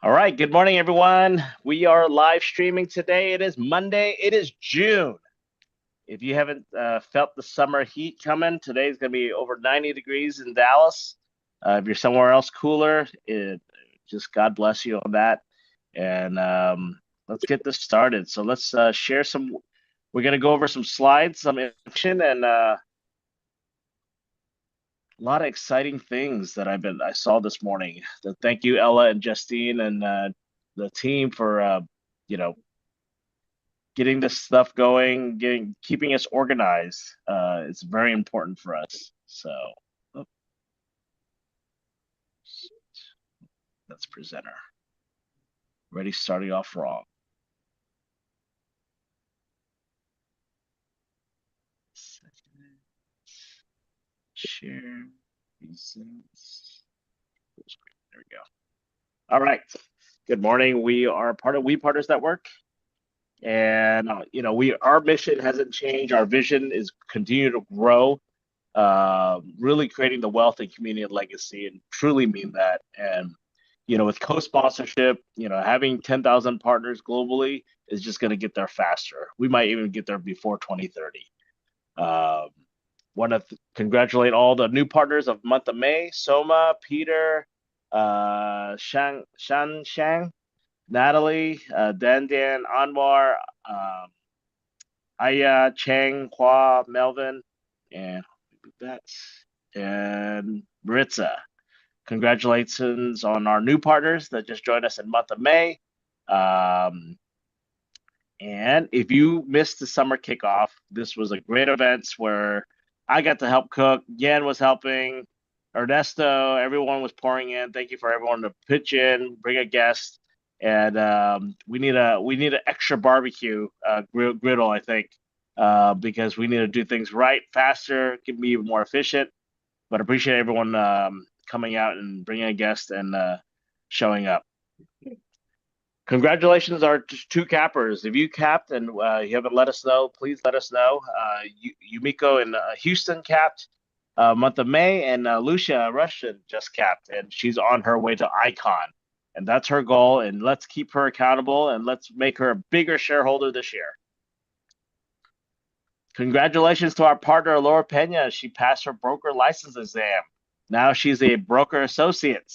All right. Good morning, everyone. We are live streaming today. It is Monday. It is June. If you haven't felt the summer heat coming, today is going to be over 90 degrees in Dallas. If you're somewhere else cooler, just God bless you on that. And let's get this started. So let's share some. We're going to go over some slides, some information, and a lot of exciting things that I saw this morning. So thank you, Ella and Justine, and the team for you know getting this stuff going, keeping us organized. It's very important for us. So oh, that's presenter. Already starting off wrong. Share presents. There we go. All right. Good morning. We are part of We Partners Network. And we our mission hasn't changed. Our vision is continue to grow, really creating the wealth and community and legacy, and truly mean that. And with co-sponsorship, having 10,000 partners globally is just going to get there faster. We might even get there before 2030. Um, Want to congratulate all the new partners of month of May: Soma, Peter, Shang, Natalie, Dan, Anwar, um, Aya, Chang, Hua, Melvin, and that's and Maritza. Congratulations on our new partners that just joined us in month of May. Um, and if you missed the summer kickoff, this was a great event where I got to help cook. Yan was helping. Ernesto, everyone was pouring in. Thank you for everyone to pitch in, bring a guest, and we need an extra barbecue griddle, I think, because we need to do things right, faster, can be more efficient. But appreciate everyone coming out and bringing a guest and showing up. Congratulations, our two cappers. If you capped and you haven't let us know, please let us know. Yumiko in Houston capped month of May, and Lucia Russian just capped, and she's on her way to Icon. And that's her goal. And let's keep her accountable and let's make her a bigger shareholder this year. Congratulations to our partner, Laura Pena. She passed her broker license exam. Now she's a broker associate.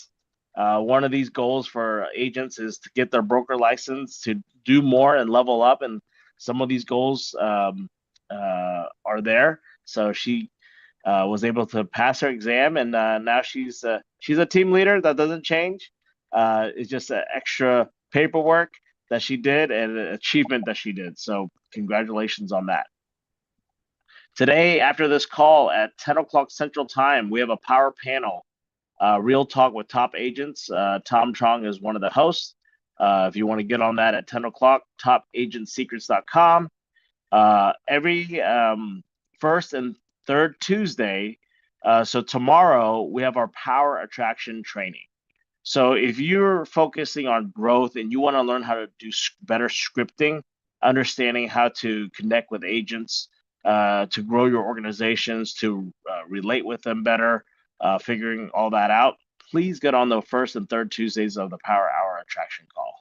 One of these goals for agents is to get their broker license to do more and level up. And some of these goals are there. So she was able to pass her exam, and now she's a team leader. That doesn't change. It's just an extra paperwork that she did and an achievement that she did. So congratulations on that. Today, after this call at 10 o'clock Central Time, we have a power panel, real talk with top agents. Tom Chong is one of the hosts. If you want to get on that at 10 o'clock, topagentsecrets.com. Every first and third Tuesday, so tomorrow, we have our power attraction training. So if you're focusing on growth and you want to learn how to do better scripting, understanding how to connect with agents, to grow your organizations, to relate with them better, figuring all that out, please get on the first and third Tuesdays of the Power Hour Attraction Call.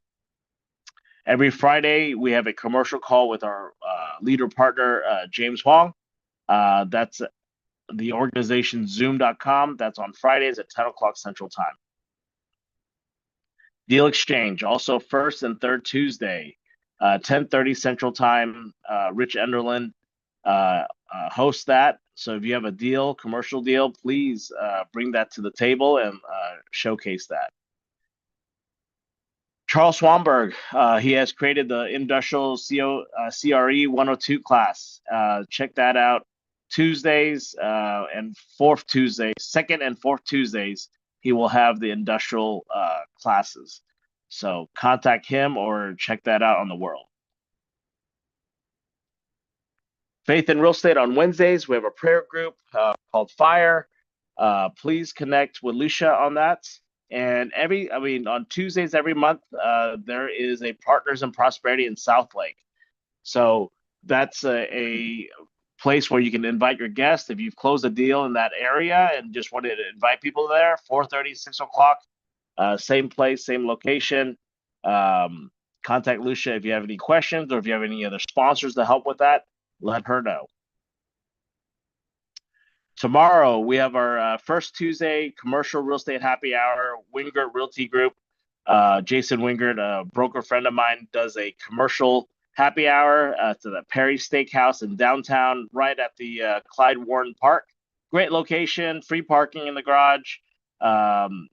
Every Friday, we have a commercial call with our leader partner, James Huang. That's the organization zoom.com. That's on Fridays at 10 o'clock Central Time. Deal Exchange, also first and third Tuesday, 10:30 Central Time. Rich Enderlin hosts that. So if you have a deal, commercial deal, please bring that to the table and showcase that. Charles Swanberg, he has created the Industrial CRE 102 class. Check that out. Tuesdays and fourth Tuesdays, second and fourth Tuesdays, he will have the industrial classes. So contact him or check that out on the world. Faith in Real Estate on Wednesdays, we have a prayer group called Fire. Please connect with Lucia on that. And on Tuesdays every month, there is a Partners in Prosperity in South Lake. So that's a place where you can invite your guests. If you've closed a deal in that area and just wanted to invite people there, 4:30, 6 o'clock, Same place, same location. Um, Contact Lucia if you have any questions or if you have any other sponsors to help with that, let her know. Tomorrow, we have our first Tuesday commercial real estate happy hour, Wingert Realty Group. Jason Wingert, a broker friend of mine, does a commercial happy hour to the Perry Steakhouse in downtown, right at the Clyde Warren Park. Great location, free parking in the garage.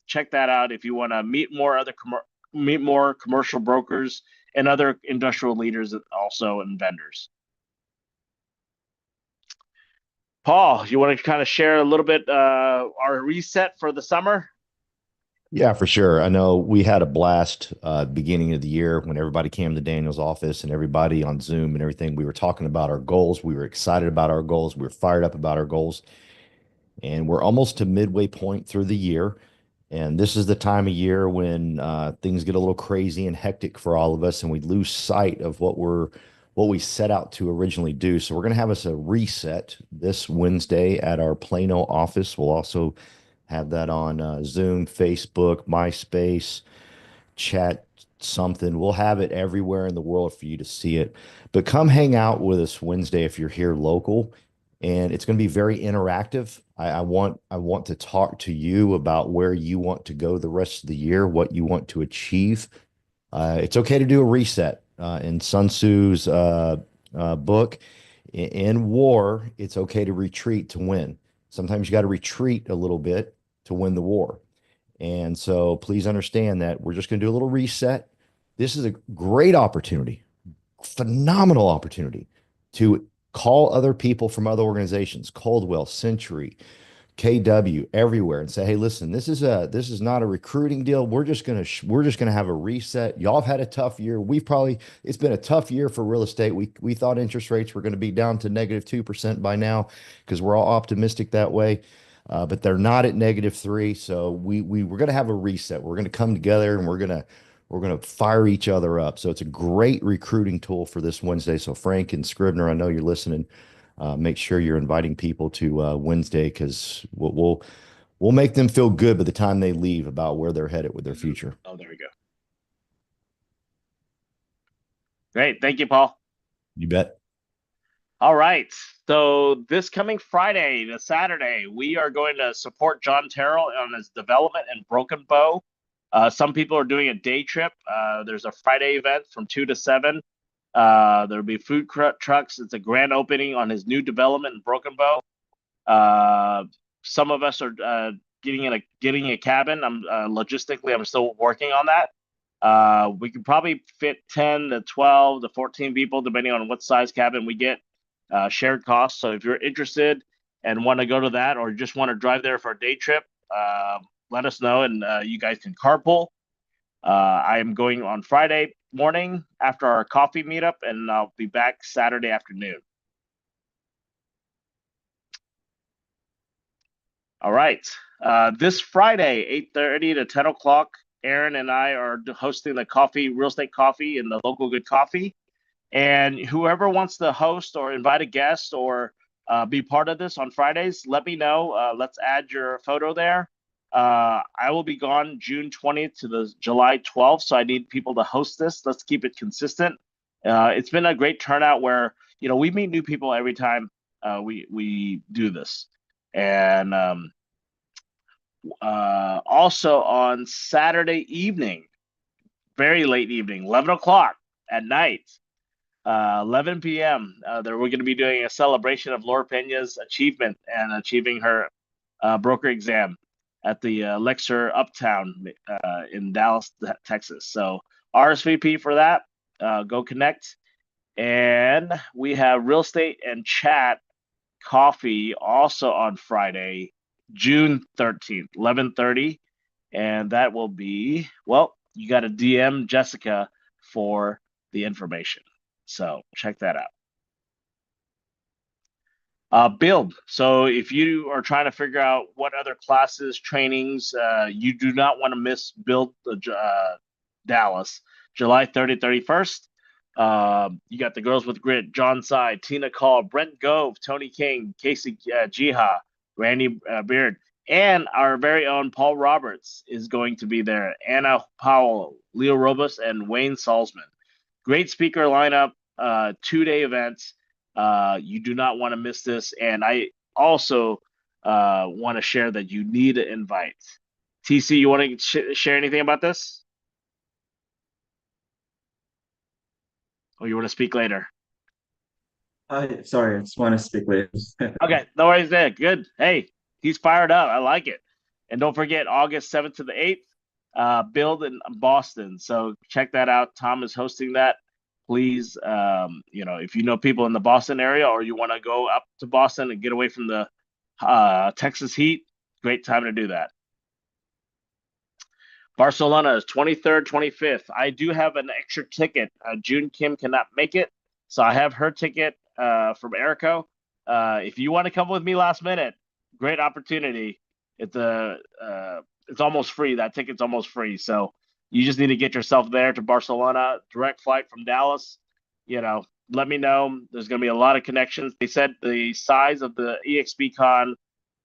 Check that out if you want to meet more commercial brokers and other industrial leaders also and vendors. Paul, you want to kind of share a little bit our reset for the summer? Yeah, for sure. I know we had a blast beginning of the year when everybody came to Daniel's office and everybody on Zoom and everything. We were talking about our goals. We were excited about our goals. We were fired up about our goals. And we're almost to midway point through the year. And this is the time of year when things get a little crazy and hectic for all of us, and we lose sight of what we set out to originally do. So we're going to have us a reset this Wednesday at our Plano office. We'll also have that on Zoom, Facebook, MySpace, chat, something. We'll have it everywhere in the world for you to see it. But come hang out with us Wednesday if you're here local, and it's going to be very interactive. I want to talk to you about where you want to go the rest of the year, what you want to achieve. It's okay to do a reset. In Sun Tzu's book, in war, it's okay to retreat to win. Sometimes you got to retreat a little bit to win the war. And so please understand that we're just going to do a little reset. This is a great opportunity, phenomenal opportunity to call other people from other organizations, Coldwell, Century, KW, everywhere, and say, hey, listen, this is not a recruiting deal. We're just gonna have a reset. Y'all have had a tough year. It's been a tough year for real estate. We thought interest rates were going to be down to -2% by now because we're all optimistic that way. But they're not at -3. So we're gonna have a reset. We're gonna come together and we're gonna fire each other up. So it's a great recruiting tool for this Wednesday. So Frank and Scribner, I know you're listening. Make sure you're inviting people to Wednesday because we'll make them feel good by the time they leave about where they're headed with their future. Oh, there we go. Great. Thank you, Paul. You bet. All right. So this coming Friday, the Saturday, we are going to support John Terrell on his development in Broken Bow. Some people are doing a day trip. There's a Friday event from 2 to 7. There'll be food trucks. It's a grand opening on his new development in Broken Bow. Some of us are getting a cabin. I'm logistically, I'm still working on that. We could probably fit 10 to 12 to 14 people, depending on what size cabin we get. Shared costs. So if you're interested and want to go to that, or just want to drive there for a day trip, let us know, and you guys can carpool. I am going on Friday morning after our coffee meetup, and I'll be back Saturday afternoon. All right. This Friday, 8:30 to 10 o'clock, Aaron and I are hosting the real estate coffee in the local good coffee. And whoever wants to host or invite a guest or be part of this on Fridays, let me know. Let's add your photo there. I will be gone June 20th to the July 12th, so I need people to host this. Let's keep it consistent. It's been a great turnout where we meet new people every time we do this. And also on Saturday evening, very late evening, 11 o'clock at night, 11 p.m. We're going to be doing a celebration of Laura Pena's achievement and achieving her broker exam at the Lexer Uptown in Dallas, Texas. So RSVP for that. Go connect. And we have real estate and chat coffee also on Friday, June 13th, 11:30. And that will be, well, you got to DM Jessica for the information. So check that out. Build. So if you are trying to figure out what other classes, trainings, you do not want to miss Build Dallas, July 30th, 31st. You got the Girls with Grit, John Side, Tina Call, Brent Gove, Tony King, Casey Jiha, Randy Beard, And our very own Paul Roberts is going to be there. Anna Powell, Leo Robus, and Wayne Salzman. Great speaker lineup, 2 day events. You do not want to miss this. And I also want to share that you need to invite. TC, you want to share anything about this? Or you want to speak later? Sorry, I just want to speak later. Okay, no worries there. Good. Hey, he's fired up. I like it. And don't forget, August 7th to the 8th, Build in Boston. So check that out. Tom is hosting that. Please, if you know people in the Boston area or you want to go up to Boston and get away from the Texas heat, great time to do that. Barcelona is 23rd, 25th. I do have an extra ticket. June Kim cannot make it, so I have her ticket from Erico. If you want to come with me last minute, great opportunity. It's almost free. That ticket's almost free. So you just need to get yourself there to Barcelona, direct flight from Dallas. Let me know. There's going to be a lot of connections. They said the size of the EXPCon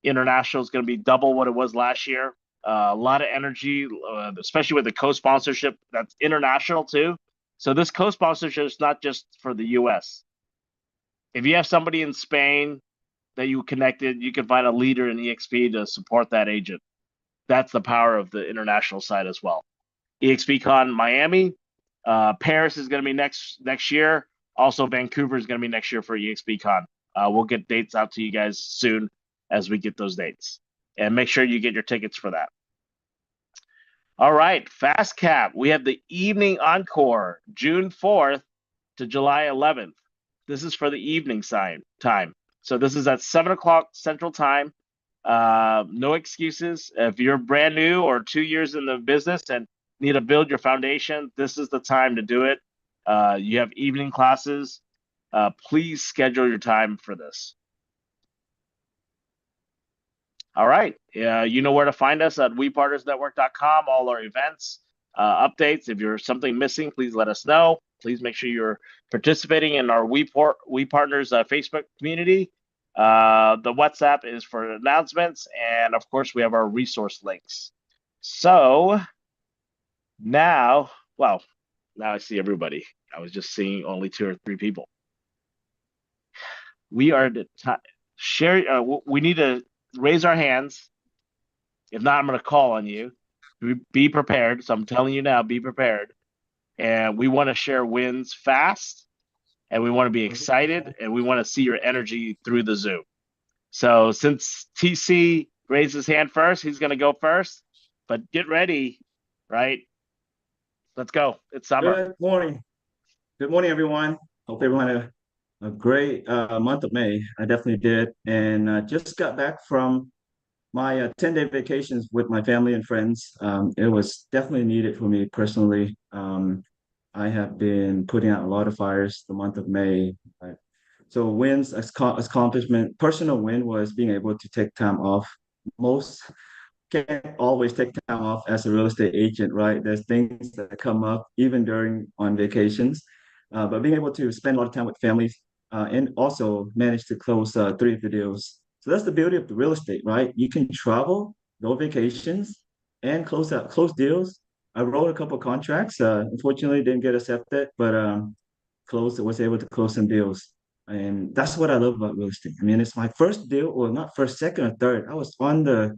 International is going to be double what it was last year. A lot of energy, especially with the co-sponsorship that's international too. So this co-sponsorship is not just for the U.S. If you have somebody in Spain that you connected, you can find a leader in EXP to support that agent. That's the power of the international side as well. EXPCon Miami, Paris is going to be next year. Also, Vancouver is going to be next year for EXPCon. We'll get dates out to you guys soon as we get those dates. And make sure you get your tickets for that. All right, Fast Cap. We have the evening encore, June 4th to July 11th. This is for the evening time. So this is at 7 o'clock Central Time. No excuses. If you're brand new or 2 years in the business and need to build your foundation, this is the time to do it. You have evening classes. Please schedule your time for this. All right. You know where to find us at wepartnersnetwork.com, all our events, updates. If you're something missing, please let us know. Please make sure you're participating in our We Partners Facebook community. The WhatsApp is for announcements. And of course, we have our resource links. So now I see everybody. I was just seeing only 2 or 3 people. We are share. We need to raise our hands. If not, I'm going to call on you. Be prepared. So I'm telling you now, be prepared. And we want to share wins fast, and we want to be excited, and we want to see your energy through the Zoom. So since TC raised his hand first, he's going to go first. But get ready, right? Let's go. It's summer. Good morning. Good morning, everyone. Hope everyone had a great month of May. I definitely did. And just got back from my 10-day vacations with my family and friends. It was definitely needed for me personally. I have been putting out a lot of fires the month of May. So wins, accomplishment, personal win was being able to take time off. Most can't always take time off as a real estate agent, right? There's things that come up even during on vacations, but being able to spend a lot of time with families and also manage to close 3 of the deals. So that's the beauty of the real estate, right? You can travel, go vacations, and close deals. I wrote a couple contracts. Unfortunately, didn't get accepted, but was able to close some deals. And that's what I love about real estate. I mean, it's my first deal, or not first, second or third. I was on the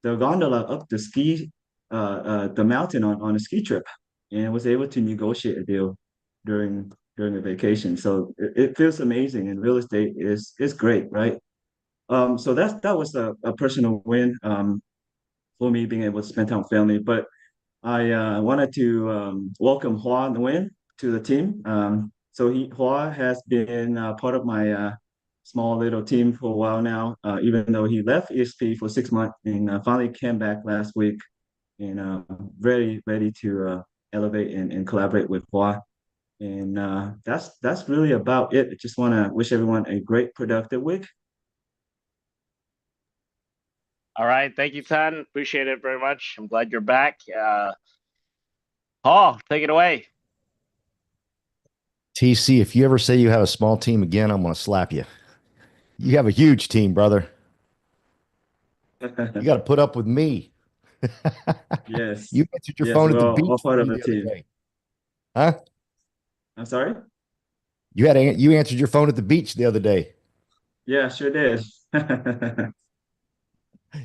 gondola up the mountain on a ski trip, and was able to negotiate a deal during a vacation. So it feels amazing, and real estate is great, right? So that was a personal win for me being able to spend time with family. But I wanted to welcome Hua Nguyen to the team. Hua has been part of my small little team for a while now, even though he left ESP for 6 months and finally came back last week and very ready to elevate and collaborate with Hua. And that's really about it. I just want to wish everyone a great, productive week. All right. Thank you, Tan. Appreciate it very much. I'm glad you're back. Paul, take it away. TC, if you ever say you have a small team again, I'm going to slap you. You have a huge team, brother. You got to put up with me. Yes. You answered your Yes, phone at we're the all beach with part of me a the other team. day. Huh? I'm sorry? You answered your phone at the beach the other day. Yeah, sure did.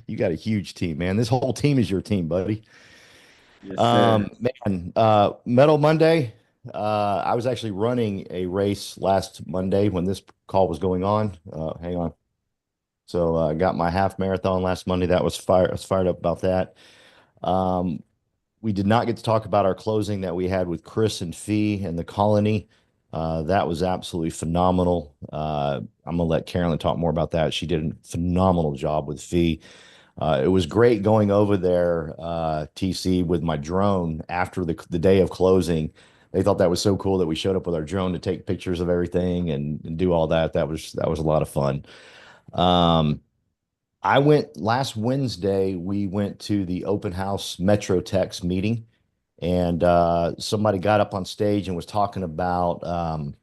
You got a huge team, man. This whole team is your team, buddy. Yes, sir. Man, Metal Monday. I was actually running a race last Monday when this call was going on. Hang on. So I got my half marathon last Monday. I was fired up about that. Um, we did not get to talk about our closing that we had with Chris and Fee and the Colony. That was absolutely phenomenal. I'm gonna let Carolyn talk more about that. She did a phenomenal job with Fee. It was great going over there, TC, with my drone after the day of closing. They thought that was so cool that we showed up with our drone to take pictures of everything and do all that. That was a lot of fun. Um, I went last Wednesday. We went to the open house Metro Tech's meeting, and somebody got up on stage and was talking about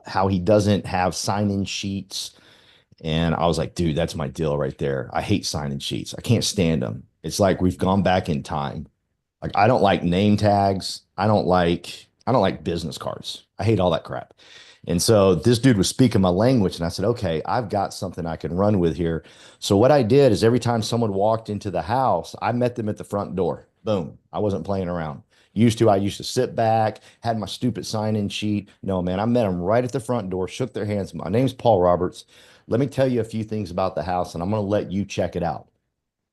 how he doesn't have sign-in sheets, and I was like, dude, that's my deal right there. I hate sign-in sheets. I can't stand them. It's like we've gone back in time. Like I don't like name tags. I don't like business cards. I hate all that crap. And so this dude was speaking my language, and I said, okay, I've got something I can run with here. So what I did is every time someone walked into the house, I met them at the front door. Boom. I wasn't playing around. I used to sit back, had my stupid sign-in sheet. No, man, I met them right at the front door, shook their hands. My name's Paul Roberts. Let me tell you a few things about the house, and I'm going to let you check it out.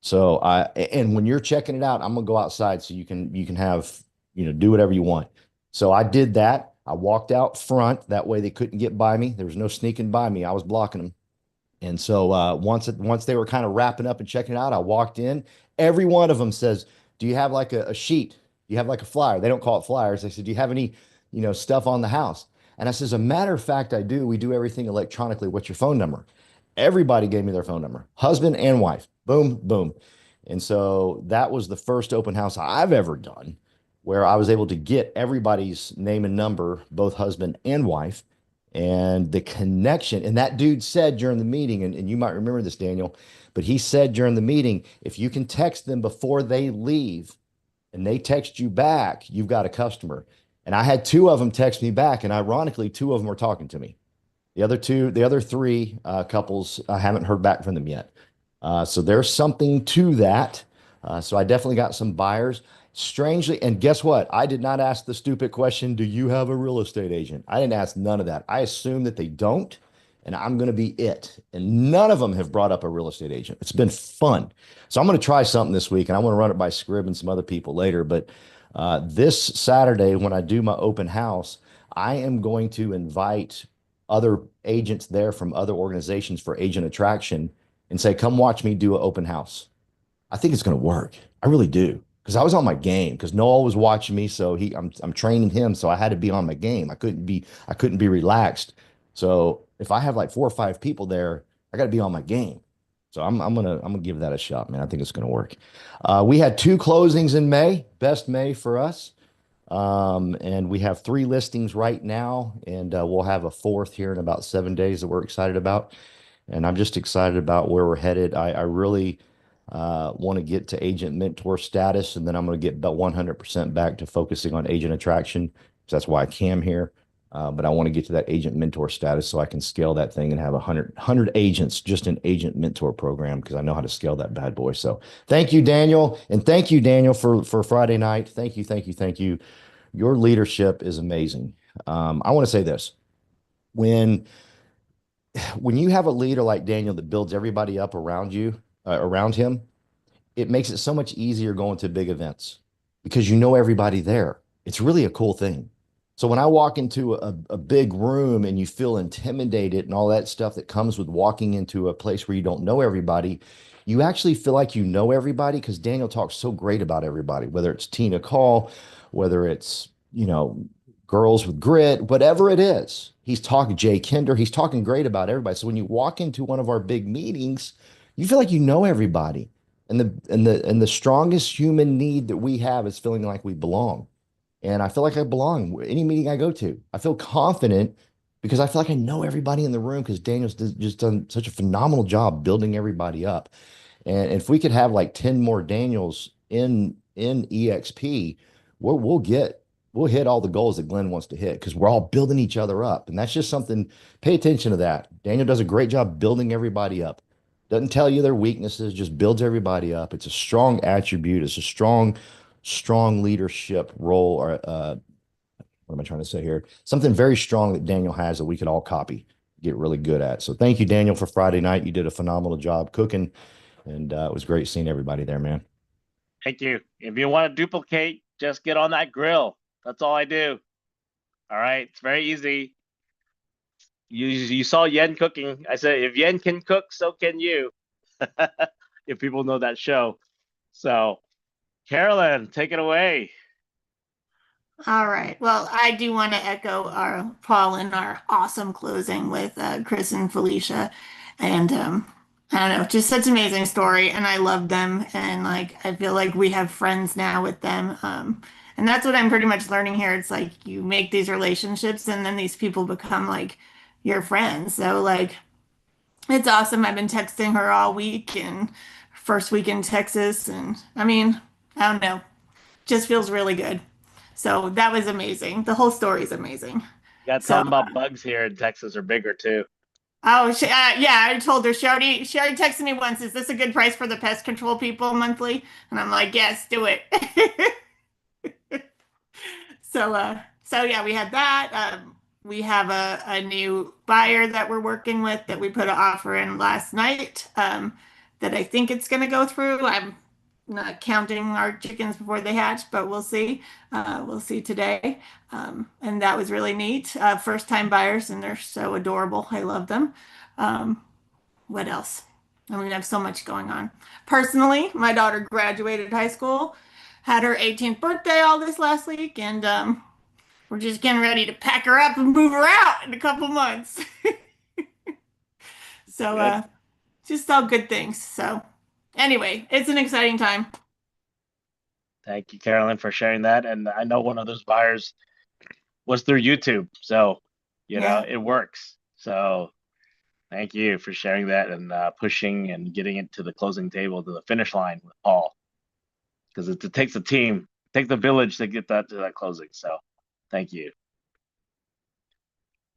So and when you're checking it out, I'm gonna go outside so you can have, do whatever you want. So I did that. I walked out front. That way they couldn't get by me. There was no sneaking by me. I was blocking them. And so once they were kind of wrapping up and checking it out, I walked in. Every one of them says, "Do you have like a sheet? Do you have like a flyer?" They don't call it flyers. They said, "Do you have any, stuff on the house?" And I says, "As a matter of fact, I do. We do everything electronically. What's your phone number?" Everybody gave me their phone number, husband and wife. Boom, boom. And so that was the first open house I've ever done where I was able to get everybody's name and number, both husband and wife, and the connection. And that dude said during the meeting, and you might remember this, Daniel, but he said during the meeting, if you can text them before they leave and they text you back, you've got a customer. And I had two of them text me back, and ironically, two of them were talking to me. The other three couples, I haven't heard back from them yet. So there's something to that. So I definitely got some buyers. Strangely, and guess what? I did not ask the stupid question, do you have a real estate agent? I didn't ask none of that. I assume that they don't, and I'm going to be it. And none of them have brought up a real estate agent. It's been fun. So I'm going to try something this week, and I want to run it by Scrib and some other people later. But this Saturday, when I do my open house, I am going to invite other agents there from other organizations for agent attraction and say, come watch me do an open house. I think it's going to work. I really do. Because I was on my game because Noel was watching me. So I'm training him. So I had to be on my game. I couldn't be relaxed. So if I have like 4 or 5 people there, I got to be on my game. So I'm gonna give that a shot, man. I think it's gonna work. We had 2 closings in May, best May for us. And we have 3 listings right now, and we'll have a fourth here in about 7 days that we're excited about. And I'm just excited about where we're headed. I really want to get to agent mentor status, and then I'm going to get about 100% back to focusing on agent attraction. So that's why I came here. But I want to get to that agent mentor status so I can scale that thing and have 100 agents, just an agent mentor program, because I know how to scale that bad boy. So thank you, Daniel. And thank you, Daniel, for Friday night. Thank you, thank you, thank you. Your leadership is amazing. I want to say this. When when you have a leader like Daniel that builds everybody up around you, around him, it makes it so much easier going to big events because you know everybody there. It's really a cool thing. So when I walk into a big room and you feel intimidated and all that stuff that comes with walking into a place where you don't know everybody, you actually feel like you know everybody because Daniel talks so great about everybody, whether it's Tina Call, whether it's, girls with grit, whatever it is. He's talking Jay Kinder. He's talking great about everybody. So when you walk into one of our big meetings, you feel like you know everybody. And the strongest human need that we have is feeling like we belong. And I feel like I belong any meeting I go to. I feel confident because I feel like I know everybody in the room because Daniel's just done such a phenomenal job building everybody up. And if we could have like 10 more Daniels in EXP, we'll hit all the goals that Glenn wants to hit because we're all building each other up. And that's just something, pay attention to that. Daniel does a great job building everybody up. Doesn't tell you their weaknesses, just builds everybody up. It's a strong attribute. It's a strong leadership role or what am I trying to say here? Something very strong that Daniel has that we could all copy, get really good at. So thank you, Daniel, for Friday night. You did a phenomenal job cooking, and it was great seeing everybody there, man. Thank you. If you want to duplicate, just get on that grill. That's all I do. All right. It's very easy. You saw Yen cooking. I said, if Yen can cook, so can you. If people know that show. So, Carolyn, take it away. All right. Well, I do want to echo our Paul and our awesome closing with Chris and Felicia. And I don't know, just such an amazing story. And I love them. And like, I feel like we have friends now with them. And that's what I'm pretty much learning here. It's like you make these relationships and then these people become like your friends. So, like, it's awesome. I've been texting her all week and first week in Texas. And I mean, I don't know, just feels really good. So that was amazing. The whole story is amazing. You got to tell So, them about bugs here in Texas are bigger too. oh, yeah, I told her she already texted me once. Is this a good price for the pest control people monthly? And I'm like, yes, do it. So yeah, we had that. We have a new buyer that we're working with that we put an offer in last night. That I think it's going to go through. I'm not counting our chickens before they hatch, but we'll see. We'll see today. And that was really neat. First time buyers, and they're so adorable. I love them. What else? I mean, I have so much going on. Personally, my daughter graduated high school, had her 18th birthday all this last week, and we're just getting ready to pack her up and move her out in a couple months. So, Good. just all good things. So, anyway, it's an exciting time. Thank you, Carolyn, for sharing that. And I know one of those buyers was through YouTube. So, Yeah. it works. So, thank you for sharing that and pushing and getting it to the closing table, to the finish line with Paul. Because it takes a team, it takes a village to get that to that closing. So, thank you.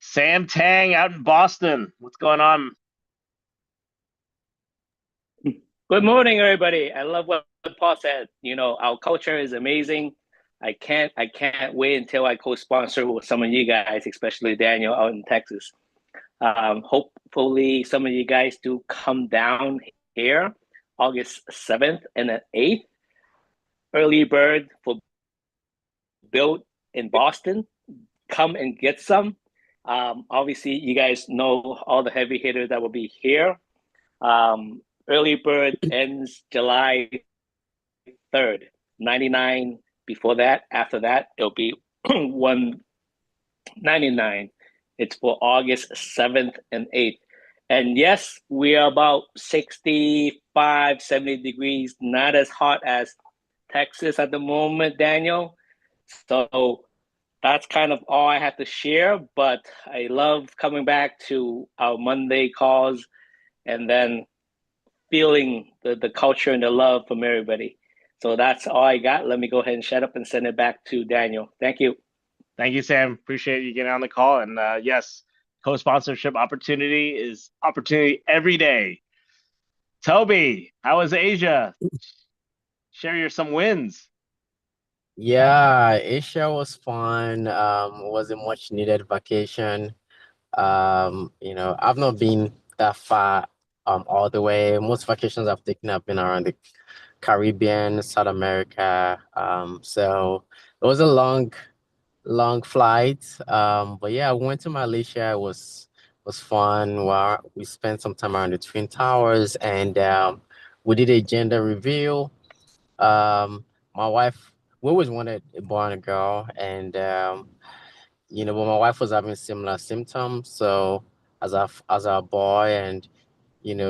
Sam Tang out in Boston. What's going on? Good morning, everybody. I love what Paul said. Our culture is amazing. I can't wait until I co-sponsor with some of you guys, especially Daniel out in Texas. Hopefully some of you guys do come down here August 7th and the 8th. Early bird for Build in Boston. Come and get some. Obviously, you guys know all the heavy hitters that will be here. Early bird ends July 3rd. 99 before that. After that, it'll be 199. It's for August 7th and 8th. And yes, we are about 65, 70 degrees, not as hot as Texas at the moment, Daniel. So that's kind of all I have to share. But I love coming back to our Monday calls and then feeling the culture and the love from everybody. So that's all I got. Let me go ahead and shut up and send it back to Daniel. Thank you. Thank you, Sam. Appreciate you getting on the call. And yes, co-sponsorship opportunity is opportunity every day. Toby, how was Asia? Share some wins. Yeah, Asia was fun. Was a much needed vacation. I've not been that far all the way. Most vacations I've taken have been around the Caribbean, South America. So it was a long flight. But yeah, I went to Malaysia. It was fun. We spent some time around the Twin Towers, and we did a gender reveal. My wife, we always wanted a boy and a girl, and but my wife was having similar symptoms. So as a boy, and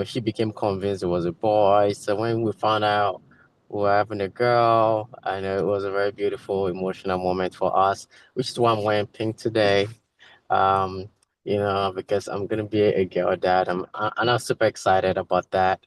she became convinced it was a boy. So when we found out we were having a girl, I know it was a very beautiful, emotional moment for us, which is why I'm wearing pink today. Um, because I'm gonna be a girl dad. And I'm super excited about that.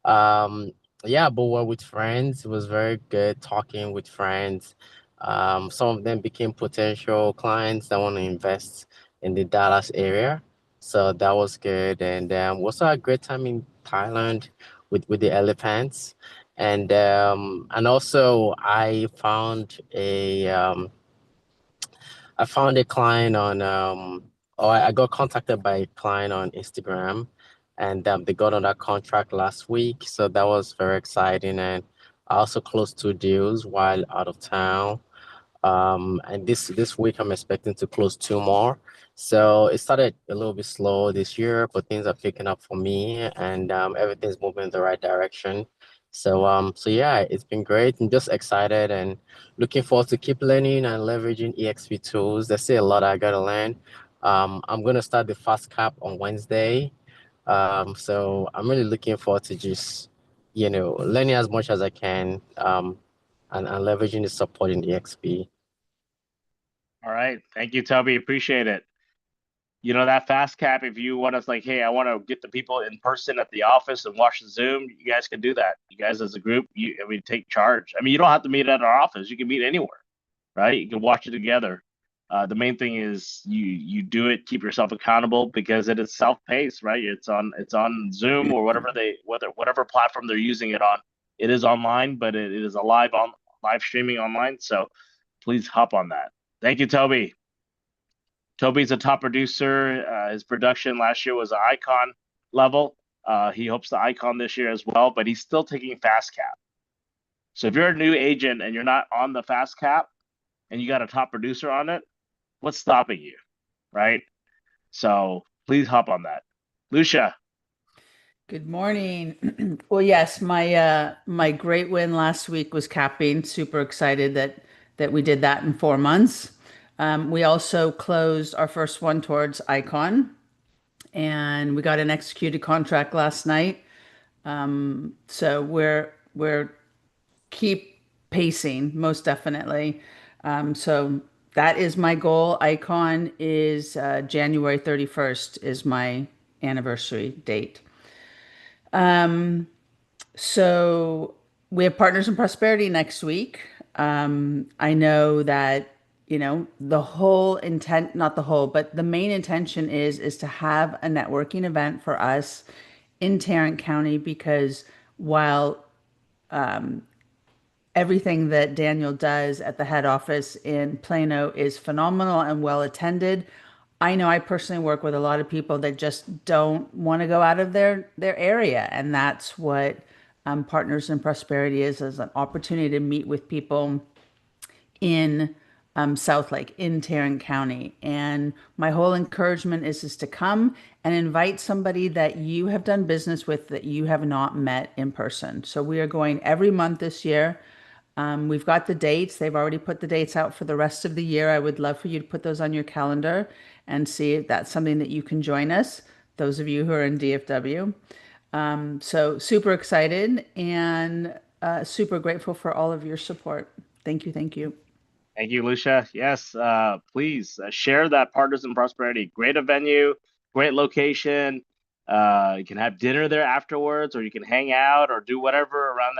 Yeah, but we're with friends. It was very good talking with friends. Some of them became potential clients that want to invest in the Dallas area. So that was good. And we also had a great time in Thailand with the elephants. And also I found a client on or I got contacted by a client on Instagram, and they got on that contract last week. So that was very exciting. And I also closed 2 deals while out of town. And this week I'm expecting to close 2 more. So it started a little bit slow this year, but things are picking up for me, and everything's moving in the right direction. So yeah, it's been great. I'm just excited and looking forward to keep learning and leveraging EXP tools. There's still a lot I gotta learn. I'm gonna start the fast cap on Wednesday. So I'm really looking forward to just, learning as much as I can, and leveraging the support in EXP. All right. Thank you, Toby. Appreciate it. You know, that fast cap, if you want us like, hey, I want to get the people in person at the office and watch the Zoom, you guys can do that. You guys as a group, take charge. I mean, you don't have to meet at our office. You can meet anywhere, right? You can watch it together. The main thing is you do it, keep yourself accountable because it is self-paced, right? It's on Zoom or whatever platform they're using it on. It is online, but it is a live streaming online. So please hop on that. Thank you, Toby. Toby's a top producer. His production last year was an icon level. He hopes the icon this year as well, but he's still taking fast cap. So if you're a new agent and you're not on the fast cap and you got a top producer on it, what's stopping you, right? So please hop on that. Lucia. Good morning. Well, yes, my great win last week was capping. Super excited that we did that in 4 months. We also closed our first one towards Icon, and we got an executed contract last night. So we're keep pacing, most definitely. So that is my goal. Icon is January 31st is my anniversary date. So we have Partners in Prosperity next week. I know that, the whole intent, not the whole, but the main intention is to have a networking event for us in Tarrant County because while everything that Daniel does at the head office in Plano is phenomenal and well attended. I know I personally work with a lot of people that just don't want to go out of their area, and that's what Partners in Prosperity is an opportunity to meet with people in South Lake, in Tarrant County. And my whole encouragement is to come and invite somebody that you have done business with that you have not met in person. So we are going every month this year. We've got the dates. They've already put the dates out for the rest of the year. I would love for you to put those on your calendar and see if that's something that you can join us, those of you who are in DFW. So super excited and super grateful for all of your support. Thank you. Thank you. Thank you, Lucia. Yes, please share that Partners in Prosperity. Great venue, great location. You can have dinner there afterwards, or you can hang out or do whatever around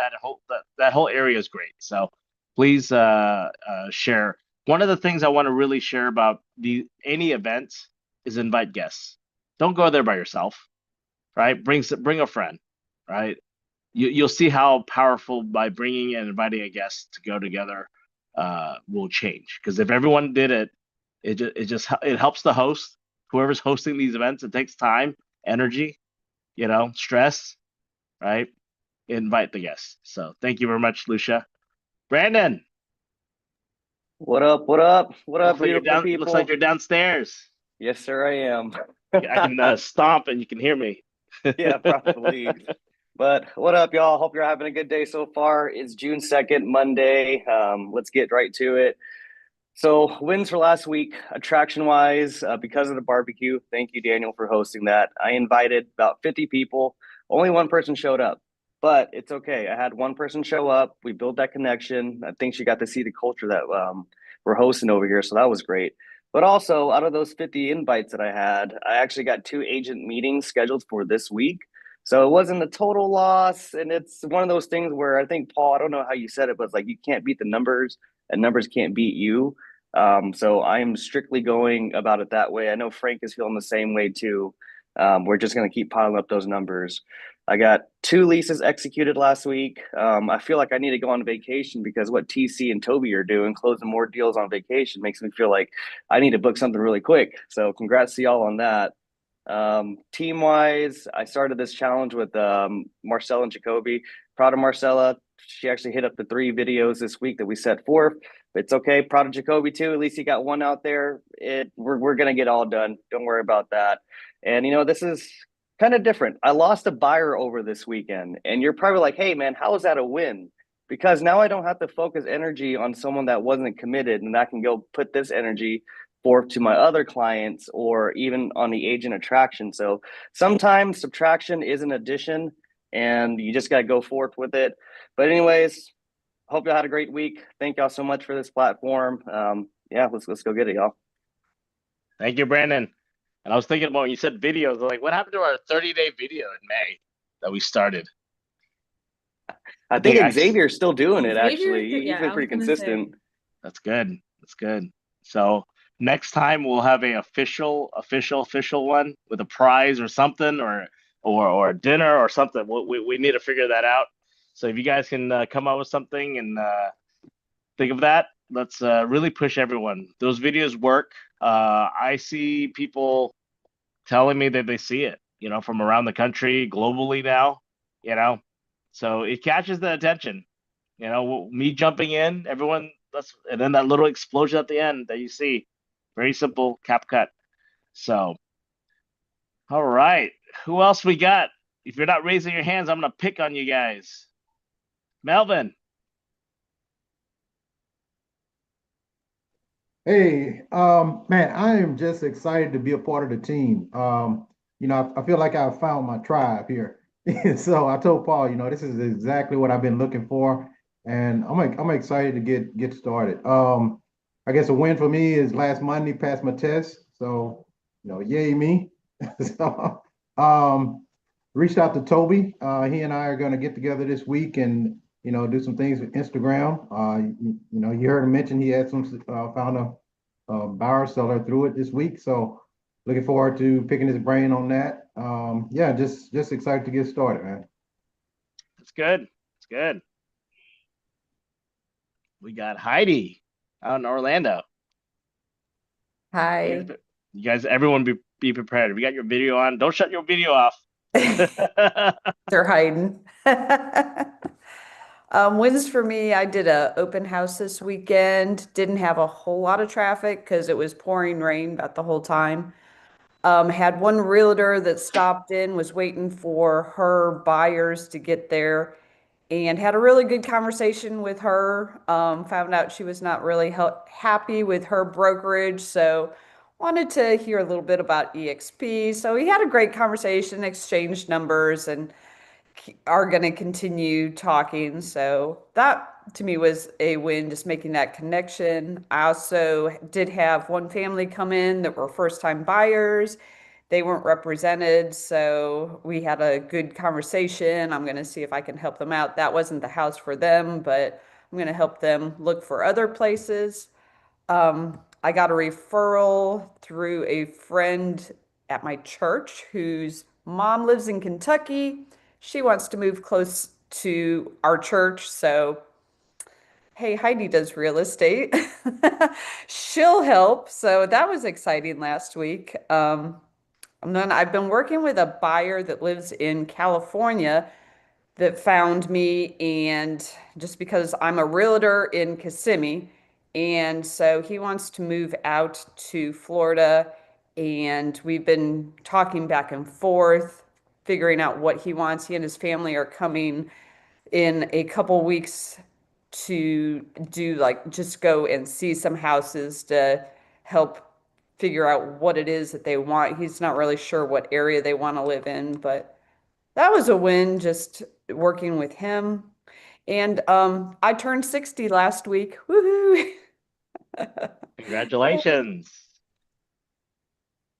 that whole area is great. So please share. One of the things I want to really share about any event is invite guests. Don't go there by yourself, right? Bring a friend, right? You'll see how powerful by bringing and inviting a guest to go together will change. Because if everyone did it, it helps the host, whoever's hosting these events. It takes time, energy, stress, right? Invite the guests. So thank you very much, Lucia. Brandon. What up? What up? What up, beautiful people? Looks like you're downstairs. Yes, sir, I am. I can stomp and you can hear me. Yeah, probably. But what up, y'all? Hope you're having a good day so far. It's June 2nd, Monday. Let's get right to it. So wins for last week, attraction-wise, because of the barbecue. Thank you, Daniel, for hosting that. I invited about 50 people. Only one person showed up, but it's okay. I had one person show up. We built that connection. I think she got to see the culture that we're hosting over here, so that was great. But also, out of those 50 invites that I had, I actually got 2 agent meetings scheduled for this week. So it wasn't a total loss. And it's one of those things where I think, Paul, I don't know how you said it, but it's like you can't beat the numbers and numbers can't beat you. So I'm strictly going about it that way. I know Frank is feeling the same way too. We're just going to keep piling up those numbers. I got 2 leases executed last week. I feel like I need to go on vacation because what TC and Toby are doing, closing more deals on vacation, makes me feel like I need to book something really quick. So congrats to y'all on that. Team wise, I started this challenge with Marcella and Jacoby. Proud of Marcella. She actually hit up the 3 videos this week that we set forth. But it's okay. Proud of Jacoby too. At least he got one out there. We're gonna get all done. Don't worry about that. And this is kind of different. I lost a buyer over this weekend, and you're probably like, "Hey, man, how is that a win?" Because now I don't have to focus energy on someone that wasn't committed, and I can go put this energy forth to my other clients or even on the agent attraction. So sometimes subtraction is an addition, and you just got to go forth with it. But anyways, hope y'all had a great week. Thank y'all so much for this platform. Yeah, let's go get it, y'all. Thank you, Brandon. And I was thinking about when you said videos, like what happened to our 30-day video in May that we started? I think Xavier's still doing it, actually. Xavier's- He's yeah, been I pretty was gonna say. consistent. That's good. That's good. So next time we'll have a official one with a prize or something, or dinner or something. We need to figure that out. So if you guys can come up with something and think of that, let's really push everyone. Those videos work. I see people telling me that they see it, from around the country, globally now, so it catches the attention. Me jumping in, everyone, and then that little explosion at the end that you see. Very simple, cap cut. So, all right. Who else we got? If you're not raising your hands, I'm going to pick on you guys. Melvin. Hey, man, I am just excited to be a part of the team. I feel like I've found my tribe here. So I told Paul, this is exactly what I've been looking for, and I'm excited to get started. I guess a win for me is last Monday passed my test, so yay me. So, reached out to Toby. He and I are going to get together this week and do some things with Instagram. You heard him mention he had found a buyer seller through it this week. So looking forward to picking his brain on that. Yeah, just excited to get started, man. That's good. That's good. We got Heidi out in Orlando. Hi. You guys, everyone be prepared. If you got your video on, don't shut your video off. They're hiding. Wins for me, I did a open house this weekend. Didn't have a whole lot of traffic because it was pouring rain about the whole time. Had one realtor that stopped in, was waiting for her buyers to get there, and had a really good conversation with her. Found out she was not really happy with her brokerage, so wanted to hear a little bit about EXP. So we had a great conversation, exchanged numbers, and are going to continue talking. So that to me was a win, just making that connection. I also did have one family come in that were first time buyers. They weren't represented, so we had a good conversation. I'm going to see if I can help them out. That wasn't the house for them, but I'm going to help them look for other places. I got a referral through a friend at my church whose mom lives in Kentucky. She wants to move close to our church, so hey, Heidi does real estate. She'll help. So that was exciting last week. And then I've been working with a buyer that lives in California that found me, and just because I'm a realtor in Kissimmee, and so he wants to move out to Florida, and we've been talking back and forth, figuring out what he wants. He and his family are coming in a couple weeks to do like just go and see some houses to help figure out what it is that they want. He's not really sure what area they want to live in, but that was a win just working with him. And I turned 60 last week. Woohoo! Congratulations.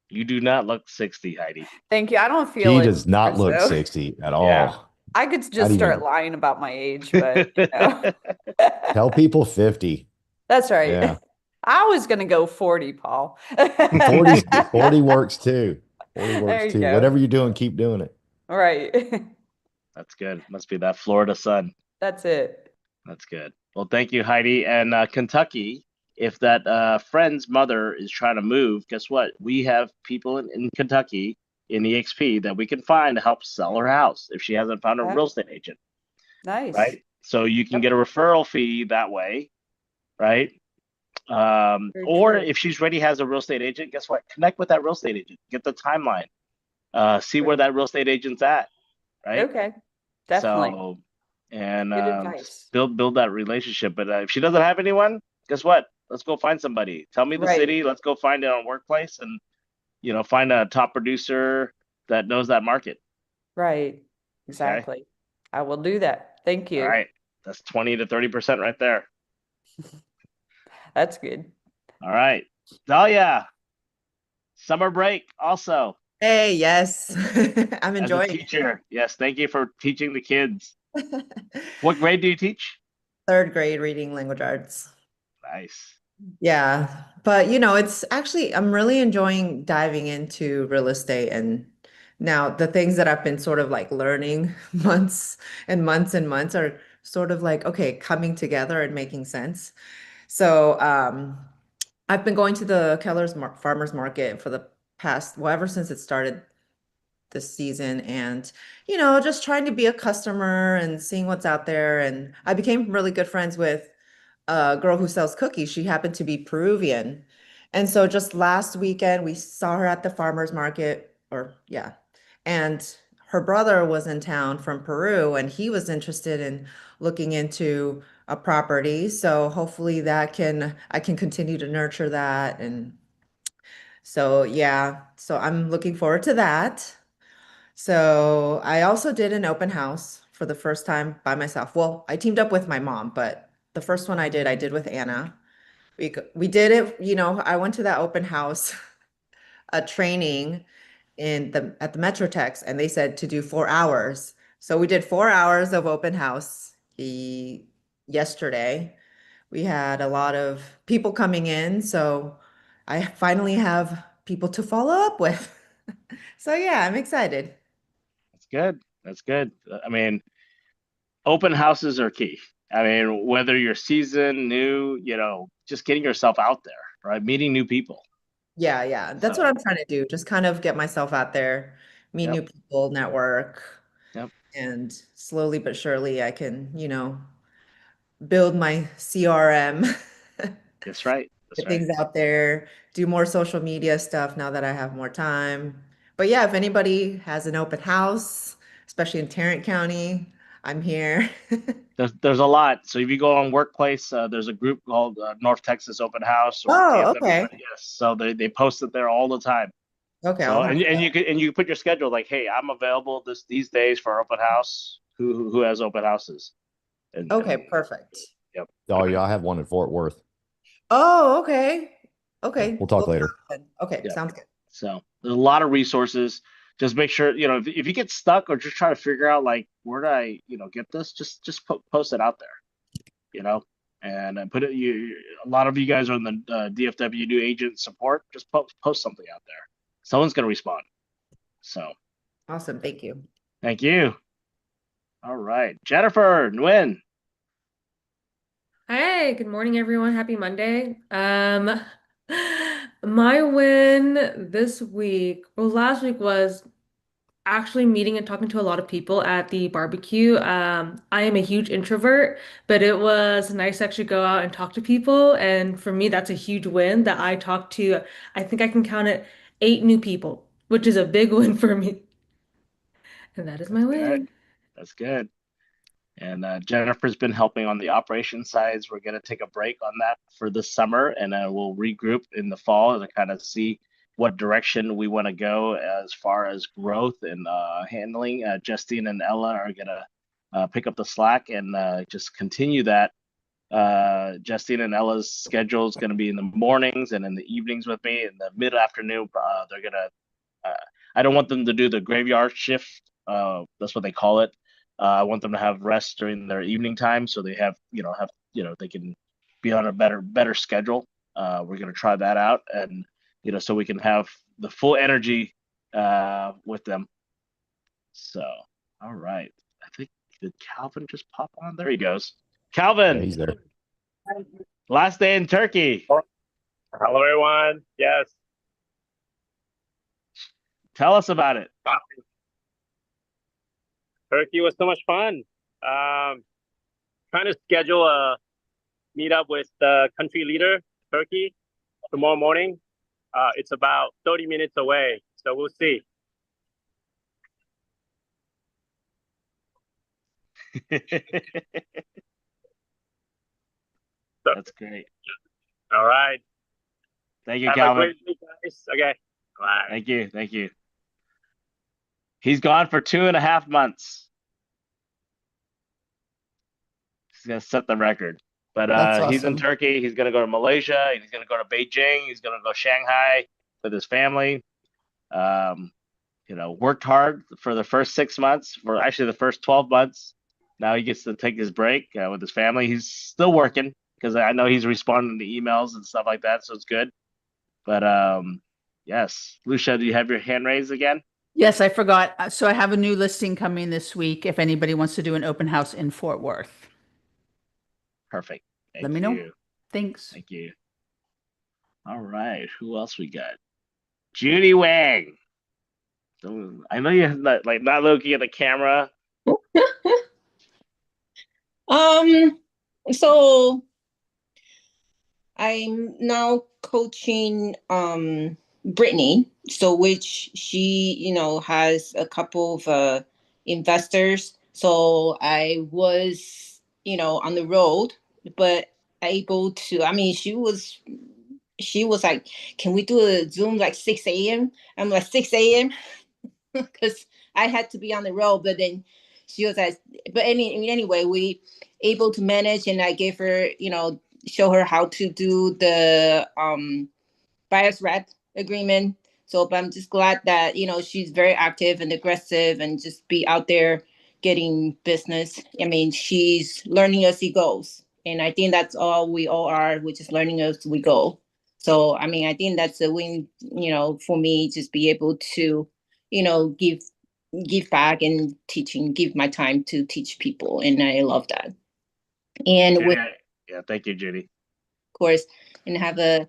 You do not look 60, Heidi. Thank you. I don't feel She it does not either, look so 60 at Yeah. all. I could Not just start even. lying about my age, but you know. Tell people 50. That's right. Yeah. I was gonna go 40, Paul. 40 works too. 40 works There you too. go. Whatever you're doing, keep doing it. All right. That's good. Must be that Florida sun. That's it. That's good. Well, thank you, Heidi. And Kentucky, if that friend's mother is trying to move, guess what? We have people in Kentucky in EXP that we can find to help sell her house if she hasn't found a Okay. real estate agent, Nice. right? So you can Yep. get a referral fee that way, right? Very Or true. if she's already has a real estate agent, guess what? Connect with that real estate agent. Get the timeline. See where that real estate agent's at, right? Okay. Definitely. So, and Good advice. build that relationship. But if she doesn't have anyone, guess what? Let's go find somebody. Tell me the Right. city. Let's go find it on Workplace, and find a top producer that knows that market. Right. Exactly. I will do that. Thank All you. right, that's 20 to 30% right there. That's good. All right, Dahlia, summer break also Hey, yes. I'm as a enjoying it. teacher. Yes, thank you for teaching the kids. What grade do you teach? Third grade reading language arts. Nice. Yeah. But it's actually, I'm really enjoying diving into real estate and now the things that I've been sort of like learning months and months and months are sort of like, okay, coming together and making sense. So, I've been going to the Farmers Market for the past, well, ever since it started this season and just trying to be a customer and seeing what's out there, and I became really good friends with a girl who sells cookies. She happened to be Peruvian, and so just last weekend we saw her at the farmers market, or yeah, and her brother was in town from Peru and he was interested in looking into a property, so hopefully I can continue to nurture that. And so yeah, so I'm looking forward to that. So I also did an open house for the first time by myself. Well, I teamed up with my mom, but the first one I did with Anna. We did it, I went to that open house, a training at the Metrotex, and they said to do 4 hours. So we did 4 hours of open house yesterday. We had a lot of people coming in, so I finally have people to follow up with. So yeah, I'm excited. That's good. That's good. I mean, open houses are key. I mean, whether you're seasoned, new, just getting yourself out there, right? Meeting new people. Yeah, yeah. That's what So, I'm trying to do. Just kind of get myself out there, meet yep, new people, network, yep, and slowly but surely I can, build my CRM, that's right. That's get right. things out there, do more social media stuff now that I have more time. But yeah, if anybody has an open house, especially in Tarrant County, I'm here. There's a lot. So if you go on Workplace, there's a group called North Texas Open House or Oh, DFW. okay. Yes, so they post it there all the time. Okay, So I'll have to. you can put your schedule like, hey, I'm available these days for open house. Who has open houses? Okay, And perfect. yep. Oh, yeah, I have one in Fort Worth. Oh, okay. Yeah, Okay. we'll talk later. Okay, Yep. sounds good. So there's a lot of resources. Just make sure, if you get stuck or just try to figure out like where do I, get this, just post it out there, and put it. A lot of you guys are in the DFW new agent support. Just post something out there. Someone's gonna respond. So Awesome. Thank you. thank you. All right, Jennifer Nguyen. Hey, good morning, everyone. Happy Monday. My win this week, well, last week was actually meeting and talking to a lot of people at the barbecue. I am a huge introvert, but it was nice to actually go out and talk to people. And for me, that's a huge win that I talked to, I think I can count it 8 new people, which is a big win for me. And that is my That's good. win. That's good. And Jennifer's been helping on the operations sides. We're going to take a break on that for this summer, and we'll regroup in the fall to kind of see what direction we want to go as far as growth and handling. Justine and Ella are going to pick up the slack and just continue that Justine and Ella's schedule is going to be in the mornings and in the evenings with me. In the mid afternoon, they're gonna. I don't want them to do the graveyard shift. That's what they call it. I want them to have rest during their evening time, so they they can be on a better schedule. We're gonna try that out, and so we can have the full energy with them. So, all right. I think did Calvin just pop on? There he goes. Calvin, Yeah, he's there. last day in Turkey. Hello, everyone. Yes. Tell us about it. Turkey was so much fun. Trying to schedule a meetup with the country leader, Turkey, tomorrow morning. It's about 30 minutes away, so we'll see. That's great. All right. Thank you, Have Calvin. a great week, guys. Okay. Bye. Thank you. Thank you. He's gone for 2.5 months. He's gonna set the record. But That's he's in awesome. Turkey. He's gonna go to Malaysia. He's gonna go to Beijing. He's gonna go Shanghai with his family. Worked hard for the first 6 months, for actually the first 12 months. Now he gets to take his break with his family. He's still working because I know he's responding to emails and stuff like that, so it's good. But yes, Lucia, do you have your hand raised again? Yes, I forgot. So I have a new listing coming this week if anybody wants to do an open house in Fort Worth. Perfect. Let me know. Thanks. Thank you. All right. Who else we got? Judy Wang. So I know you're not looking at the camera. So I'm now coaching Brittany, so which she, has a couple of investors. So I was, on the road, but able to, she was like, can we do a Zoom like 6 a.m.? I'm like 6 a.m. because I had to be on the road. But then she was like, but anyway, we able to manage, and I gave her, show her how to do the buyer's rep agreement. So, but I'm just glad that she's very active and aggressive, and just be out there getting business. I mean, she's learning as she goes, and I think that's all we all are. We're just learning as we go. So, I mean, I think that's a win, for me, just be able to, give back and teaching, give my time to teach people, and I love that. And with Yeah, thank you, Judy. of course, and have on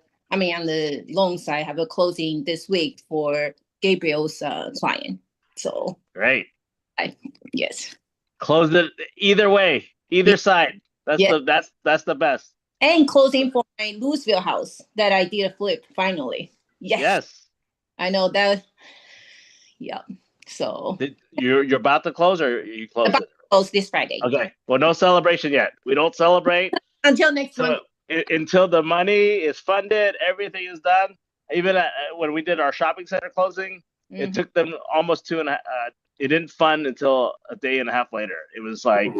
the loan side, have a closing this week for Gabriel's client. So great. Yes. Close it either way, either side. That's the best. And closing for my Louisville house that I did a flip finally. Yes. I know that. Yeah. So you're about to close, or you close it? Close this Friday. Okay. Well, no celebration yet. We don't celebrate until next month. Until the money is funded, everything is done. Even when we did our shopping center closing, it took them almost 2.5. It didn't fund until a day and a half later. It was like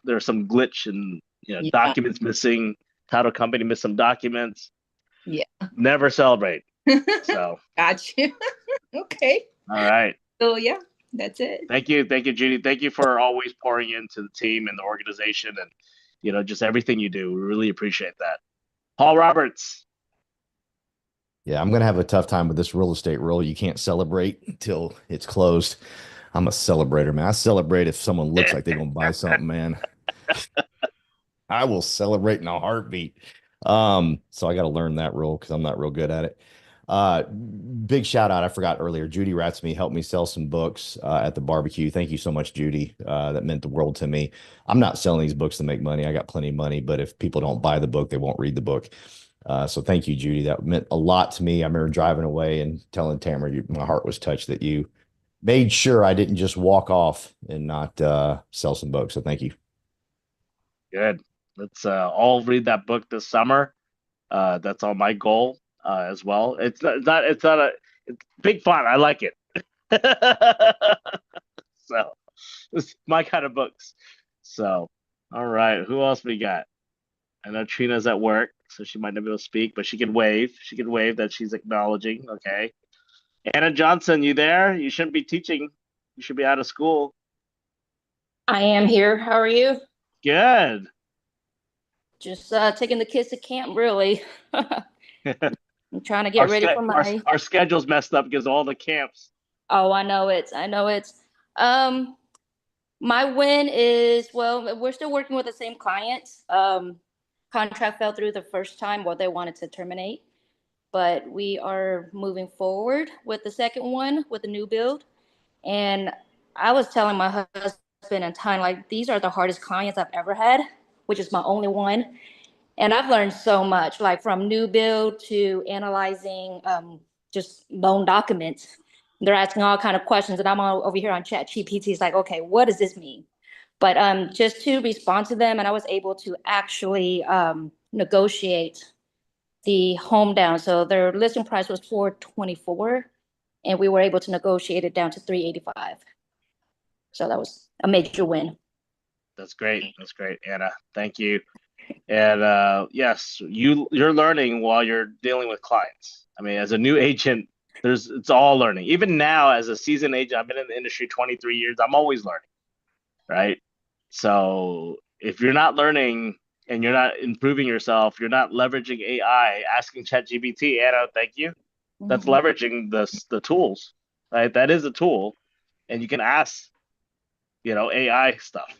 there's some glitch and documents missing. Title company missed some documents. Yeah. Never celebrate. So got you. Okay. All right. So yeah, that's it. Thank you, Judy. Thank you for always pouring into the team and the organization, and just everything you do. We really appreciate that. Paul Roberts. Yeah, I'm gonna have a tough time with this real estate rule. You can't celebrate until it's closed. I'm a celebrator, man. I celebrate if someone looks like they're gonna buy something, man. I will celebrate in a heartbeat. So I got to learn that rule because I'm not real good at it. Big shout out. I forgot earlier. Judy Ratsme helped me sell some books at the barbecue. Thank you so much, Judy. That meant the world to me. I'm not selling these books to make money. I got plenty of money, but if people don't buy the book, they won't read the book. So thank you, Judy. That meant a lot to me. I remember driving away and telling Tamara, my heart was touched that you made sure I didn't just walk off and not sell some books. So thank you. Good. Let's all read that book this summer. That's all my goal as well. It's big fun. I like it. So it's my kind of books. So all right, who else we got? I know Trina's at work, so she might not be able to speak, but she can wave. She can wave that she's acknowledging. Okay. Anna Johnson, you there? You shouldn't be teaching. You should be out of school. I am here. How are you? Good. Just taking the kids to camp, really. I'm trying to get Our, ready for our schedule's messed up because of all the camps. Oh, I know it's. I know it's. Um, my win is, well, we're still working with the same client. Contract fell through the first time, what they wanted to terminate, but we are moving forward with the second one with the new build. And I was telling my husband and Ty, like, these are the hardest clients I've ever had, which is my only one. And I've learned so much, like from new build to analyzing just loan documents. They're asking all kind of questions, and I'm over here on Chat GPT. It's like, okay, what does this mean? But just to respond to them, and I was able to actually negotiate the home down. So their listing price was 424, and we were able to negotiate it down to 385. So that was a major win. That's great. That's great, Anna. Thank you. And yes, you're learning while you're dealing with clients. I mean, as a new agent, it's all learning. Even now, as a seasoned agent, I've been in the industry 23 years. I'm always learning, right? So if you're not learning and you're not improving yourself, you're not leveraging AI, asking ChatGPT, Anna, thank you. That's leveraging the tools, right? That is a tool, and you can ask, AI stuff.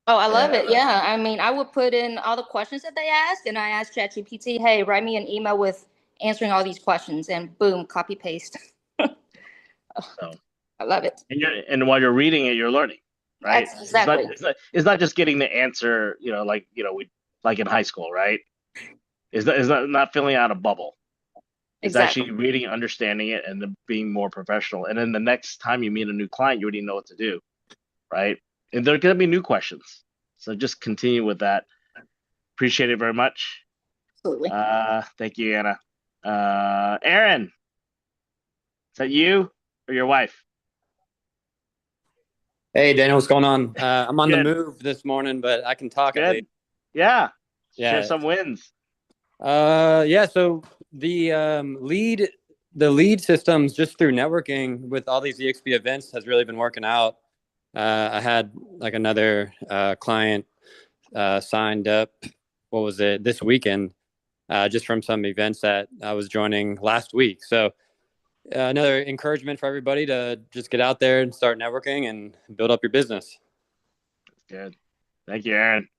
Oh, I love it. Yeah. I mean, I would put in all the questions that they ask, and I ask ChatGPT, hey, write me an email with answering all these questions, and boom, copy paste. So I love it. And while you're reading it, you're learning, right? That's exactly. It's not just getting the answer, we like in high school, right? It's not filling out a bubble. It's actually reading, understanding it, and then being more professional. And then the next time you meet a new client, you already know what to do, right? And there are going to be new questions. So just continue with that. Appreciate it very much. Absolutely. Thank you, Anna. Aaron, is that you or your wife? Hey, Daniel, what's going on? I'm on Good. the move this morning, but I can talk at least. Yeah. Yeah. Share some wins. Yeah. So the lead systems just through networking with all these EXP events has really been working out. I had like another client signed up. What was it this weekend? Just from some events that I was joining last week. So another encouragement for everybody to just get out there and start networking and build up your business. Good. Thank you, Aaron.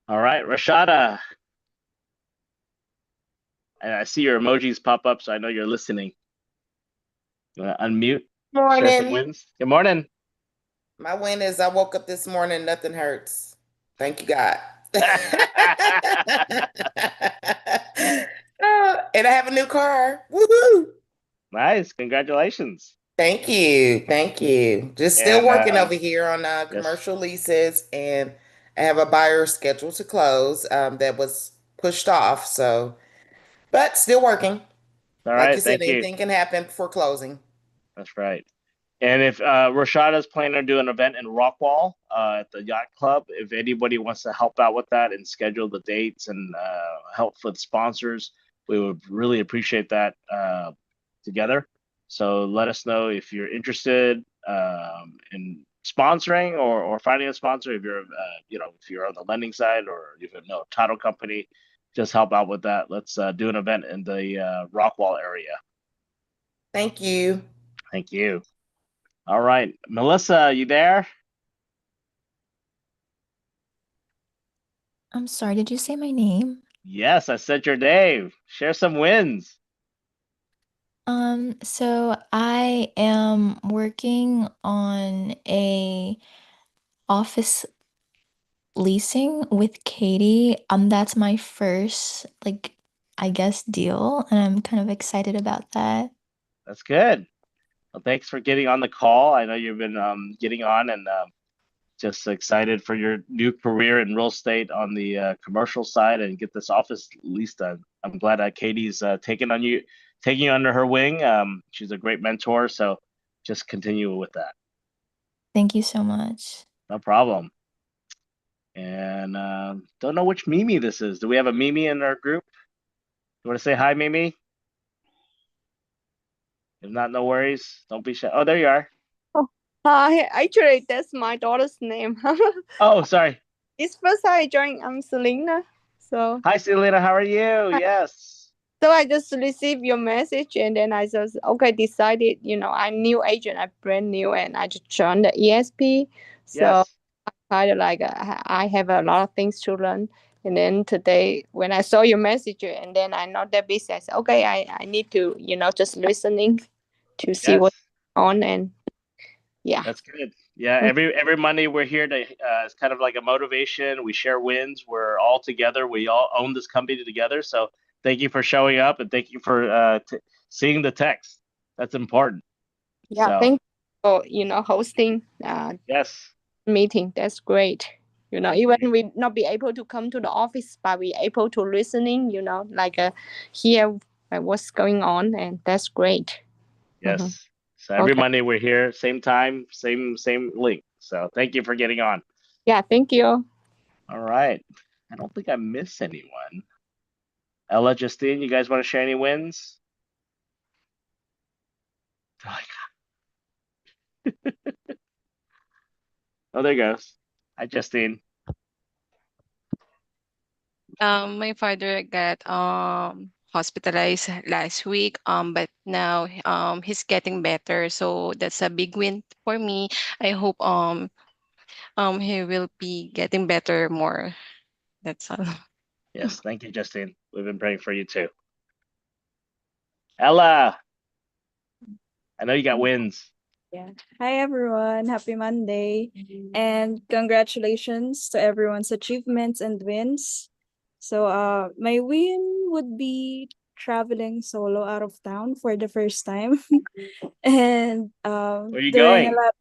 All right, Rashada. And I see your emojis pop up, so I know you're listening. You want to unmute? Morning. Share some wins. Good morning. My win is I woke up this morning, nothing hurts. Thank you, God. And I have a new car. Woohoo! Nice. Congratulations. Thank you. Thank you. Just still working over here on commercial leases, and I have a buyer scheduled to close that was pushed off. So, but still working. All like right. you said, Thank you. anything can happen before closing. That's right. And if Rashada's planning to do an event in Rockwall at the Yacht Club, if anybody wants to help out with that and schedule the dates and help with sponsors, we would really appreciate that together. So let us know if you're interested in sponsoring or finding a sponsor. If you're, if you're on the lending side or you know a title company, just help out with that. Let's do an event in the Rockwall area. Thank you. Thank you. All right, Melissa, you there? I'm sorry, did you say my name? Yes, I said your name. Share some wins. So I am working on a office leasing with Katie. That's my first, like, I guess, deal, and I'm kind of excited about that. That's good. Well, thanks for getting on the call. I know you've been getting on and just excited for your new career in real estate on the commercial side and get this office lease done. I'm glad Katie's taking you under her wing. She's a great mentor, so just continue with that. Thank you so much. No problem. And don't know which Mimi this is. Do we have a Mimi in our group? You want to say hi, Mimi? If not, no worries. Don't be shy. Oh, there you are. Oh, hi. Actually, that's my daughter's name. Oh, sorry. It's first time I joined. I'm Selena. So, Hi, Selena. How are you? Hi. Yes. So I just received your message and then I just decided, I'm new agent, I'm brand new and I just joined the ESP. So Yes. I kind of like I have a lot of things to learn. And then today when I saw your message and then I know that busy, I said, okay, I need to, just listening to see Yes. what's on and yeah. That's good. Yeah, every Monday we're here to it's kind of like a motivation. We share wins. We're all together. We all own this company together. So thank you for showing up and thank you for seeing the text. That's important. Yeah, So thank you for, hosting yes, meeting. That's great. thank Even you. we not be able to come to the office, but we able to listening, like hear what's going on, and that's great. Mhm. Yes. So every Okay. Monday we're here, same time, same link. So thank you for getting on. Yeah, thank you. All right. I don't think I miss anyone. Ella, Justine, you guys want to share any wins? Oh, there goes. Hi, Justine. My father got hospitalized last week, but now he's getting better, so that's a big win for me. I hope he will be getting better more. That's all. Yes, thank you, Justine. We've been praying for you too. Ella, I know you got wins. Yeah. Hi everyone. Happy Monday. And congratulations to everyone's achievements and wins. So my win would be traveling solo out of town for the first time. And Where are you doing a going? lot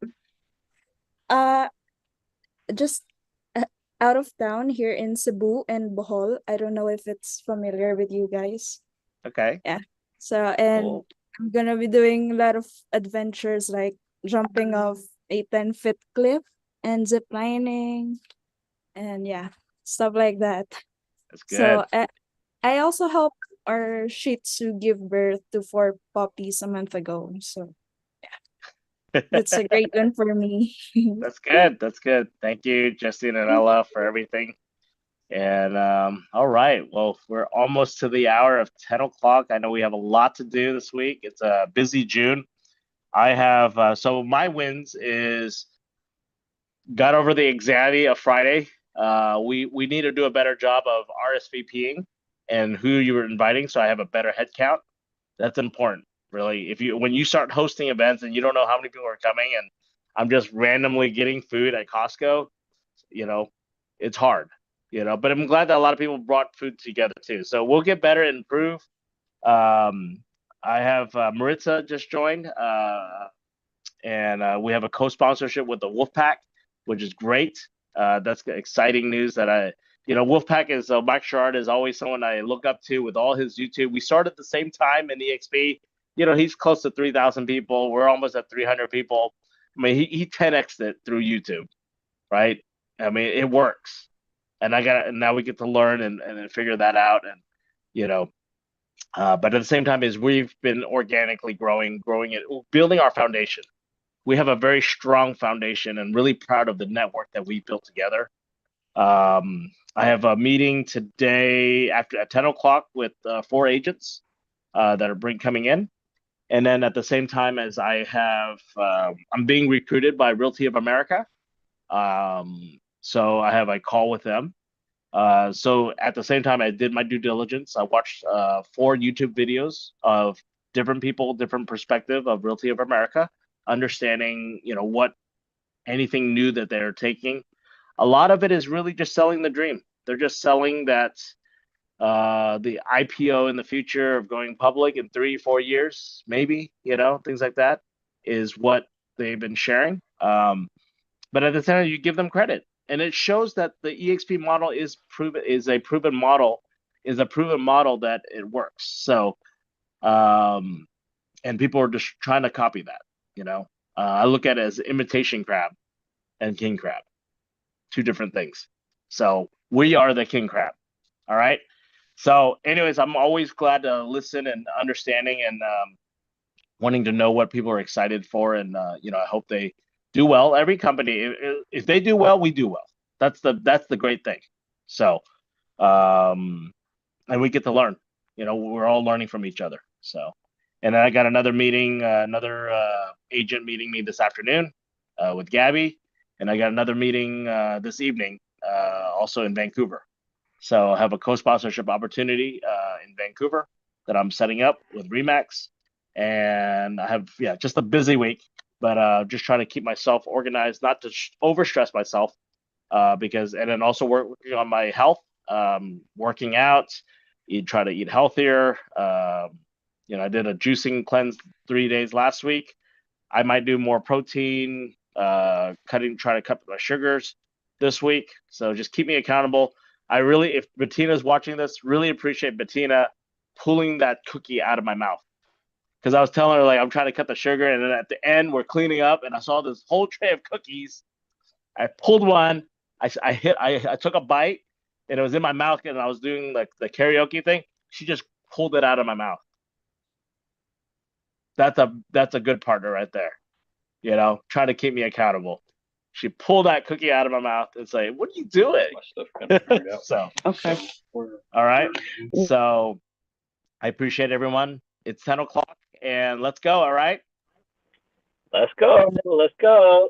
uh just out of town here in Cebu and Bohol. I don't know if it's familiar with you guys. Okay. Yeah. So, and Cool. I'm gonna be doing a lot of adventures like jumping off a 10-foot cliff and zip lining and yeah, stuff like that. That's So, good. I also helped our Shih Tzu give birth to 4 puppies a month ago. So, that's a great one for me. That's good. That's good. Thank you, Justine and Ella, for everything. And all right. Well, we're almost to the hour of 10 o'clock. I know we have a lot to do this week. It's a busy June. I have so my wins is got over the anxiety of Friday. We need to do a better job of RSVPing and who you were inviting, so I have a better head count. That's important, really. If you when you start hosting events and you don't know how many people are coming, and I'm just randomly getting food at Costco, you know, it's hard, But I'm glad that a lot of people brought food together too. So we'll get better and improve. I have Maritza just joined. And we have a co-sponsorship with the Wolfpack, which is great. That's exciting news that Wolfpack is Mike Sherrard is always someone I look up to with all his YouTube. We started at the same time in EXP. He's close to 3,000 people. We're almost at 300 people. I mean, he 10x'd it through YouTube, right? I mean, it works, and now we get to learn and figure that out, and you know. But at the same time, is we've been organically growing it, building our foundation. We have a very strong foundation and really proud of the network that we built together. I have a meeting today at 10 o'clock with 4 agents that are coming in. And then at the same time as I'm being recruited by Realty of America. So I have a call with them. So at the same time, I did my due diligence. I watched 4 YouTube videos of different people, different perspective of Realty of America, understanding, what anything new that they're taking. A lot of it is really just selling the dream. They're just selling that the IPO in the future of going public in 3, 4 years, maybe, things like that is what they've been sharing. But at the same time, you give them credit, and it shows that the EXP model is a proven model that it works. So, and people are just trying to copy that. I look at it as imitation crab and king crab, 2 different things. So we are the king crab. All right. So, anyways, I'm always glad to listen and understanding and wanting to know what people are excited for, and I hope they do well. Every company, if they do well, we do well. That's the great thing. So, and we get to learn. We're all learning from each other. So, and then I got another meeting, another agent meeting me this afternoon with Gabby, and I got another meeting this evening, also in Vancouver. So I have a co-sponsorship opportunity in Vancouver that I'm setting up with Remax, and I have just a busy week, but just trying to keep myself organized, not to overstress myself, and then also working on my health, working out, try to eat healthier. I did a juicing cleanse 3 days last week. I might do more protein, try to cut my sugars this week. So just keep me accountable. If Bettina's watching this, really appreciate Bettina pulling that cookie out of my mouth. Because I was telling her, like, I'm trying to cut the sugar, and then at the end, we're cleaning up, and I saw this whole tray of cookies. I pulled one, I took a bite, and it was in my mouth, and I was doing like the karaoke thing. She just pulled it out of my mouth. That's a good partner right there. Trying to keep me accountable. She pulled that cookie out of my mouth and say, "What are you doing?" So, Okay. all right. So I appreciate everyone. It's 10 o'clock and let's go. All right. Let's go. Let's go.